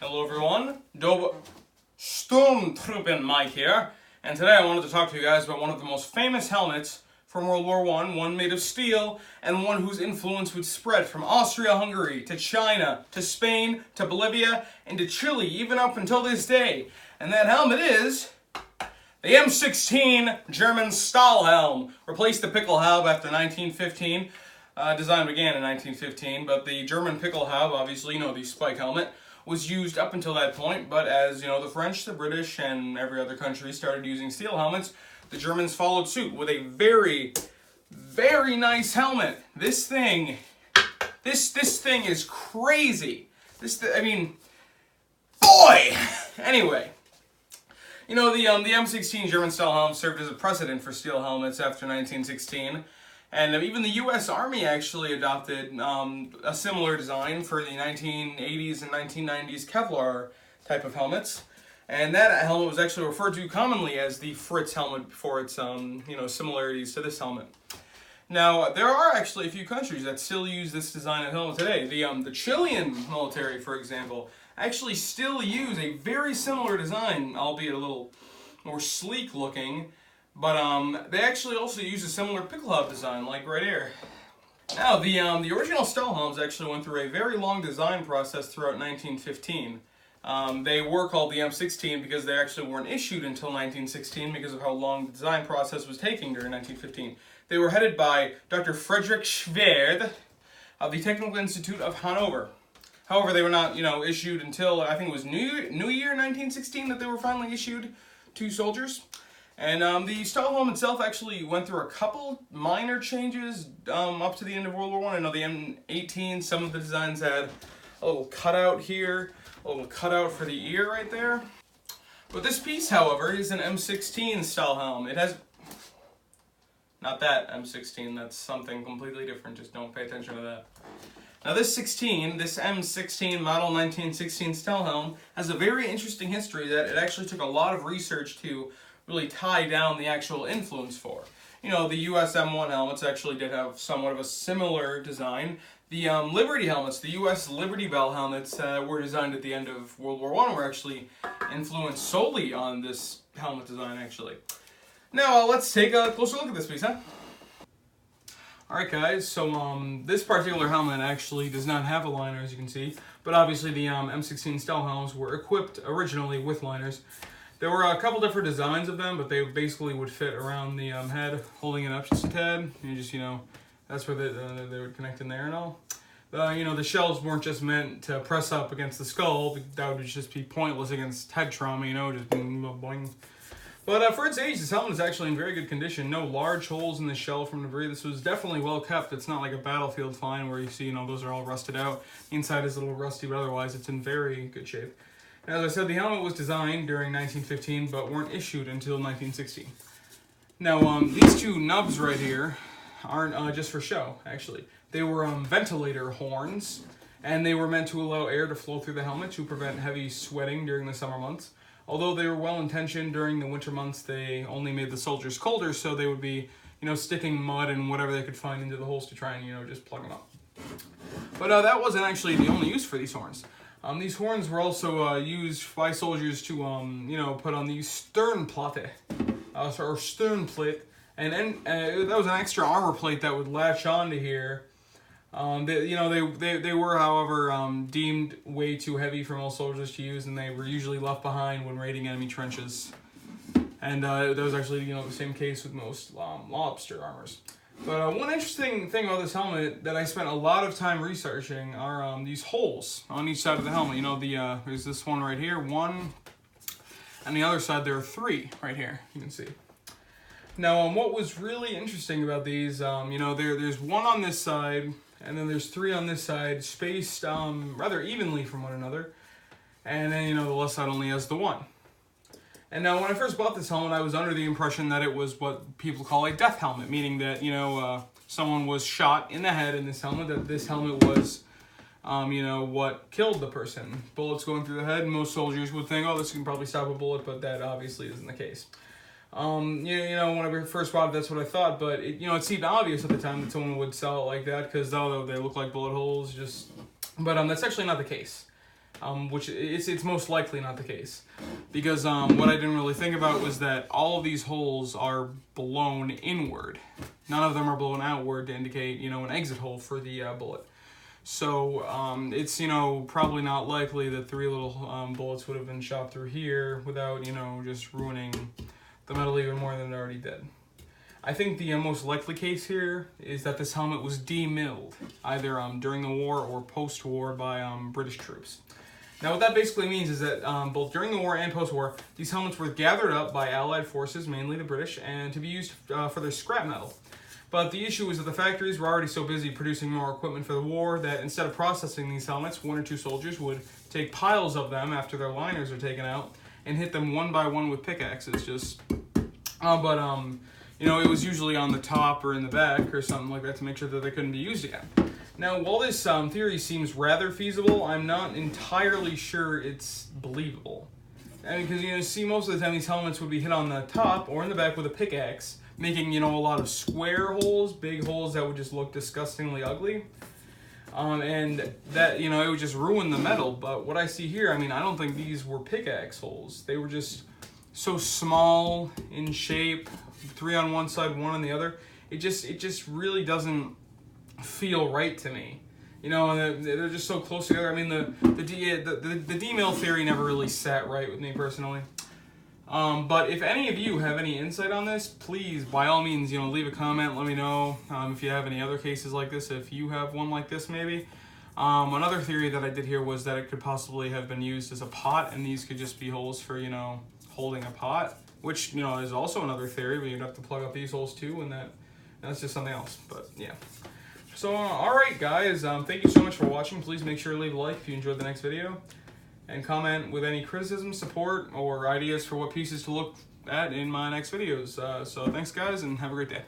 Hello everyone, Sturmtruppen Mike here, and today I wanted to talk to you guys about one of the most famous helmets from World War one made of steel, and one whose influence would spread from Austria-Hungary to China, to Spain, to Bolivia, and to Chile, even up until this day. And that helmet is the M16 German Stahlhelm. Replaced the Pickelhaube after 1915. Design began in 1915, but the German Pickelhaube, obviously, the spike helmet, was used up until that point, but as, the French, the British, and every other country started using steel helmets, the Germans followed suit with a very, very nice helmet. This thing is crazy. Boy! Anyway, the M16 German Stahlhelm served as a precedent for steel helmets after 1916. And even the U.S. Army actually adopted a similar design for the 1980s and 1990s Kevlar type of helmets. And that helmet was actually referred to commonly as the Fritz helmet for its, similarities to this helmet. Now, there are actually a few countries that still use this design of helmet today. The Chilean military, for example, actually still use a very similar design, albeit a little more sleek looking. But they actually also use a similar Pickelhaube design, like right here. Now, the original Stahlhelms actually went through a very long design process throughout 1915. They were called the M16 because they actually weren't issued until 1916 because of how long the design process was taking during 1915. They were headed by Dr. Friedrich Schwerd of the Technical Institute of Hanover. However, they were not, issued until, I think it was New Year 1916 that they were finally issued to soldiers. And the Stahlhelm itself actually went through a couple minor changes up to the end of World War I. I know the M18, some of the designs had a little cutout here, a little cutout for the ear right there. But this piece, however, is an M16 Stahlhelm. It has... Not that M16, that's something completely different, just don't pay attention to that. Now this M16 model 1916 Stahlhelm has a very interesting history that it actually took a lot of research to really tie down the actual influence for. The US M1 helmets actually did have somewhat of a similar design. The Liberty helmets, the US Liberty Bell helmets were designed at the end of World War I, were actually influenced solely on this helmet design, actually. Now, let's take a closer look at this piece, huh? Alright guys, so this particular helmet actually does not have a liner, as you can see, but obviously the M16 Stahlhelms were equipped originally with liners. There were a couple different designs of them, but they basically would fit around the head, holding it up just a tad. You just, that's where they would connect in there and all. The shells weren't just meant to press up against the skull. That would just be pointless against head trauma, just boing. But for its age, this helmet is actually in very good condition. No large holes in the shell from debris. This was definitely well kept. It's not like a battlefield find where you see, those are all rusted out. The inside is a little rusty, but otherwise it's in very good shape. As I said, the helmet was designed during 1915, but weren't issued until 1916. Now, these two nubs right here aren't just for show, actually. They were ventilator horns, and they were meant to allow air to flow through the helmet to prevent heavy sweating during the summer months. Although they were well-intentioned during the winter months, they only made the soldiers colder, so they would be, sticking mud and whatever they could find into the holes to try and, just plug them up. But that wasn't actually the only use for these horns. These horns were also used by soldiers to, put on the Sternplatte, or Sternplate, and that was an extra armor plate that would latch onto here. They were, however, deemed way too heavy for most soldiers to use, and they were usually left behind when raiding enemy trenches. And that was actually, the same case with most lobster armors. But one interesting thing about this helmet that I spent a lot of time researching are these holes on each side of the helmet. There's this one right here, one, and the other side there are three right here, you can see. Now, what was really interesting about these, there's one on this side, and then there's three on this side, spaced rather evenly from one another, and then, the left side only has the one. And now, when I first bought this helmet, I was under the impression that it was what people call a death helmet, meaning that, someone was shot in the head in this helmet, that this helmet was, what killed the person. Bullets going through the head, and most soldiers would think, oh, this can probably stop a bullet, but that obviously isn't the case. When I first bought it, that's what I thought, but, it seemed obvious at the time that someone would sell it like that, because, although they look like bullet holes, but that's actually not the case. which it's most likely not the case. Because what I didn't really think about was that all of these holes are blown inward. None of them are blown outward to indicate, an exit hole for the bullet. So it's, probably not likely that 3 little bullets would have been shot through here without, just ruining the metal even more than it already did. I think the most likely case here is that this helmet was demilled, either during the war or post-war by British troops. Now what that basically means is that both during the war and post-war, these helmets were gathered up by Allied forces, mainly the British, and to be used for their scrap metal. But the issue is that the factories were already so busy producing more equipment for the war that instead of processing these helmets, 1 or 2 soldiers would take piles of them after their liners are taken out and hit them one by one with pickaxes. It was usually on the top or in the back or something like that to make sure that they couldn't be used again. Now, while this theory seems rather feasible, I'm not entirely sure it's believable. Because, see, most of the time these helmets would be hit on the top or in the back with a pickaxe, making, a lot of square holes, big holes that would just look disgustingly ugly. And that, it would just ruin the metal. But what I see here, I don't think these were pickaxe holes. They were just so small in shape, 3 on one side, 1 on the other. It just really doesn't feel right to me. They're just so close together. The D-mill theory never really sat right with me personally. But if any of you have any insight on this, please, by all means, leave a comment. Let me know if you have any other cases like this, if you have one like this maybe. Another theory that I did hear was that it could possibly have been used as a pot, and these could just be holes for, holding a pot, which, is also another theory, but you'd have to plug up these holes too, and that's just something else. But yeah. So, alright guys, thank you so much for watching. Please make sure to leave a like if you enjoyed the next video, and comment with any criticism, support, or ideas for what pieces to look at in my next videos. So thanks guys, and have a great day.